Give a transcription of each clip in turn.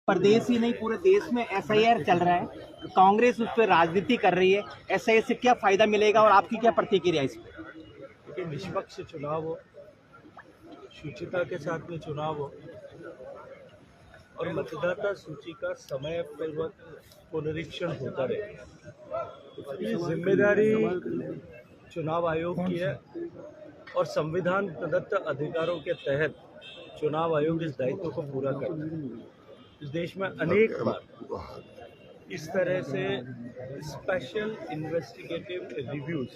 प्रदेश ही नहीं पूरे देश में एसआईआर चल रहा है, कांग्रेस उस पर राजनीति कर रही है। एसआईआर से क्या फायदा मिलेगा और आपकी क्या प्रतिक्रिया इस पर? देखिए, निष्पक्ष चुनाव हो, शुचिता के साथ में चुनाव हो और मतदाता सूची का समय पूर्वक पुनरीक्षण होता रहे, ये जिम्मेदारी चुनाव आयोग की है और संविधान प्रदत्त अधिकारों के तहत चुनाव आयोग इस दायित्व को पूरा करता है। इस देश में अनेक बार इस तरह से स्पेशल इन्वेस्टिगेटिव रिव्यूज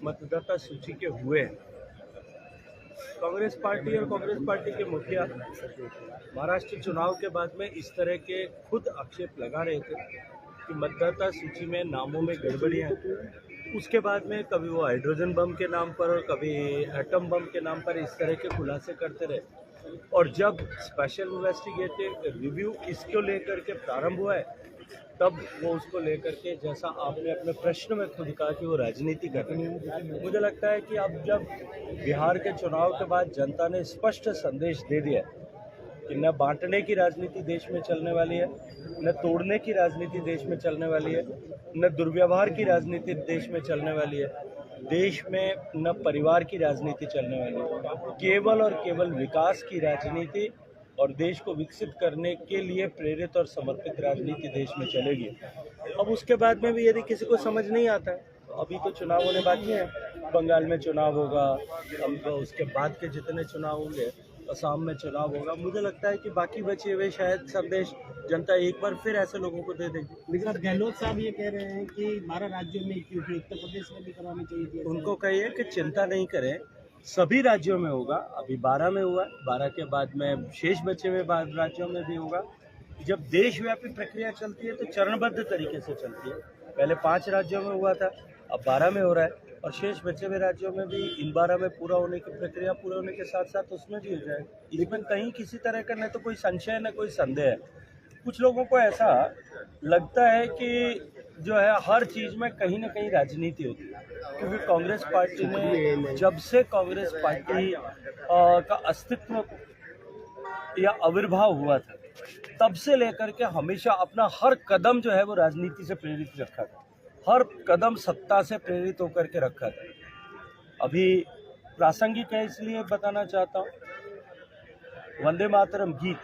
मतदाता सूची के हुए हैं। कांग्रेस पार्टी और कांग्रेस पार्टी के मुखिया महाराष्ट्र चुनाव के बाद में इस तरह के खुद आक्षेप लगा रहे थे कि मतदाता सूची में नामों में गड़बड़ियां हैं। उसके बाद में कभी वो हाइड्रोजन बम के नाम पर और कभी एटम बम के नाम पर इस तरह के खुलासे करते रहे। और जब स्पेशल इन्वेस्टिगेटिव रिव्यू इसको लेकर के प्रारंभ हुआ है, तब वो उसको लेकर के, जैसा आपने अपने प्रश्न में खुद कहा कि वो राजनीति कर रहे हैं, मुझे लगता है कि अब जब बिहार के चुनाव के बाद जनता ने स्पष्ट संदेश दे दिया कि न बांटने की राजनीति देश में चलने वाली है, न तोड़ने की राजनीति देश में चलने वाली है, न दुर्व्यवहार की राजनीति देश में चलने वाली है, देश में न परिवार की राजनीति चलने वाली है, केवल और केवल विकास की राजनीति और देश को विकसित करने के लिए प्रेरित और समर्पित राजनीति देश में चलेगी। अब उसके बाद में भी यदि किसी को समझ नहीं आता है, तो अभी तो चुनाव होने बाकी हैं। बंगाल में चुनाव होगा, अब उसके बाद के जितने चुनाव होंगे, असम में चुनाव होगा। मुझे लगता है कि बाकी बचे हुए शायद संदेश जनता एक बार फिर ऐसे लोगों को दे देगी। लेकिन अब गहलोत साहब ये कह रहे हैं कि 12 राज्यों में क्यों उत्तर प्रदेश में भी करवानी चाहिए थी। उनको कहिए कि चिंता नहीं करें, सभी राज्यों में होगा। अभी 12 में हुआ, 12 के बाद में शेष बचे हुए राज्यों में भी होगा। जब देशव्यापी प्रक्रिया चलती है तो चरणबद्ध तरीके से चलती है। पहले 5 राज्यों में हुआ था, अब 12 में हो रहा है और शेष बचे हुए राज्यों में भी इन 12 में पूरा होने की प्रक्रिया पूरे होने के साथ साथ उसमें भी हो जाएगी। इसमें कहीं किसी तरह का न तो कोई संशय न कोई संदेह है। कुछ लोगों को ऐसा लगता है कि जो है हर चीज़ में कहीं ना कहीं राजनीति होती है, क्योंकि कांग्रेस पार्टी ने, जब से कांग्रेस पार्टी का अस्तित्व या आविर्भाव हुआ था, तब से लेकर के हमेशा अपना हर कदम जो है वो राजनीति से प्रेरित रखा था, हर कदम सत्ता से प्रेरित होकर के रखा था। अभी प्रासंगिक है इसलिए बताना चाहता हूँ, वंदे मातरम गीत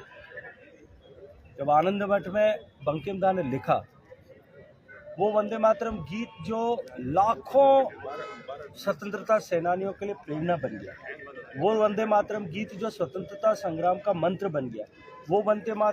जब आनंद मठ में बंकिम दा ने लिखा, वो वंदे मातरम गीत जो लाखों स्वतंत्रता सेनानियों के लिए प्रेरणा बन गया, वो वंदे मातरम गीत जो स्वतंत्रता संग्राम का मंत्र बन गया, वो वंदे मातरम